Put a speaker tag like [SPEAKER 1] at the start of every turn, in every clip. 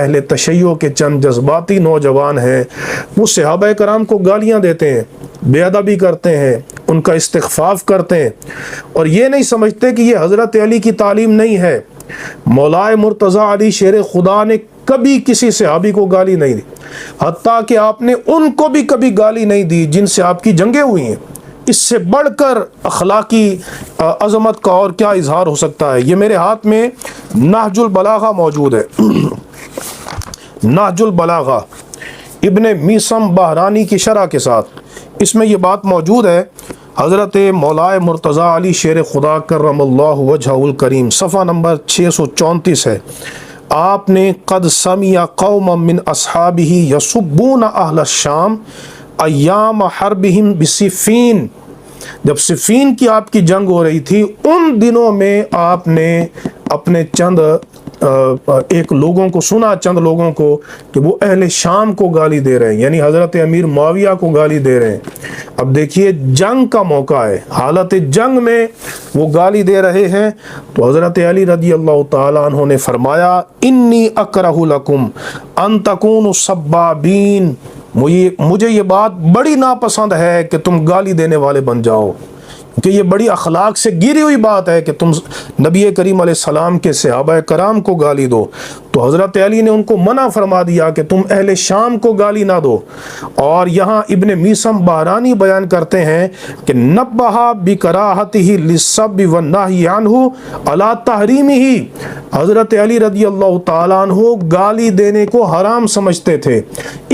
[SPEAKER 1] अहले तशय्यो के चंद जज्बाती नौजवान हैं, वो सहाबा कराम को गालियाँ देते हैं, बेअदबी करते हैं, उनका इस्तिग़फ़ाफ़ करते हैं और ये नहीं समझते कि ये हज़रत अली की तालीम नहीं है। मौलाए मुर्तज़ा अली शेर खुदा ने कभी किसी सहाबी को गाली नहीं दी, हत्ता कि आपने उनको भी कभी गाली नहीं दी जिनसे आपकी जंगें हुई हैं। इससे बढ़कर अखलाकी अज़मत का और क्या इजहार हो सकता है। ये मेरे हाथ में नहजुल बलागा मौजूद है, नहजुल बलागा इब्ने मीसम बहरानी की शरह के साथ इसमें यह बात मौजूद है। हज़रत मौलाए मुर्तज़ा अली शेर खुदा करमल्लाहु वजहुल करीम सफ़ा नंबर 634 है। आपने क़द समिया क़ौमम मिन अस्हाबिही यसुब्बून अहल शाम अय्याम हर्बिहिम बिसिफ़ीन, जब सिफ़ीन की आपकी जंग हो रही थी उन दिनों में आपने अपने चंद एक लोगों को सुना, चंद लोगों को, कि वो अहले शाम को गाली दे रहे हैं, यानी हज़रत अमीर मुआविया को गाली दे रहे हैं। अब देखिए जंग का मौका है, हालत जंग में वो गाली दे रहे हैं। तो हज़रत अली रज़ी अल्लाह ताला अन्हु ने फरमाया, इन्नी अकरहु लकुम अन तकूनु सब्बाबीन, मुझे ये बात बड़ी नापसंद है कि तुम गाली देने वाले बन जाओ, कि ये बड़ी अखलाक से गिरी हुई बात है कि तुम नबी करीम अलैहिस्सलाम के सहाबा कराम को गाली दो। तो हज़रत अली ने उनको मना फरमा दिया कि तुम अहले शाम को गाली ना दो। और यहाँ इब्ने मीसम बहरानी बयान करते हैं कि नब्बहा बिकराहतिही लिस्सब्बि वन्नही अन्हु अला तहरीमिही, हज़रत अली रज़ी अल्लाह ताला अन्हु गाली देने को हराम समझते थे।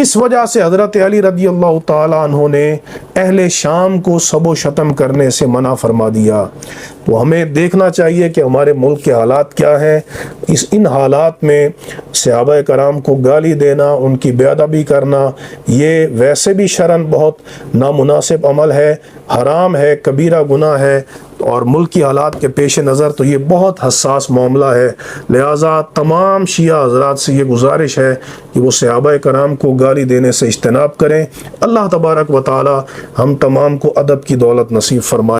[SPEAKER 1] इस वजह से हज़रत अली रज़ी अल्लाह ताला अन्हु ने अहले शाम को सबो शतम करने से मना फरमा दिया। तो हमें देखना चाहिए कि हमारे मुल्क के हालात क्या हैं। इन हालात में सहाबा कराम को गाली देना, उनकी बेअदबी करना, ये वैसे भी शरन बहुत नामुनासिब अमल है, हराम है, कबीरा गुनाह है। और मुल्क की हालात के पेश नज़र तो ये बहुत हसास मामला है। लिहाजा तमाम शिया हज़रात से ये गुजारिश है कि वो सहाबा कराम को गाली देने से इज्तनाब करें। अल्लाह तबारक व तआला हम तमाम को अदब की दौलत नसीब फरमाए।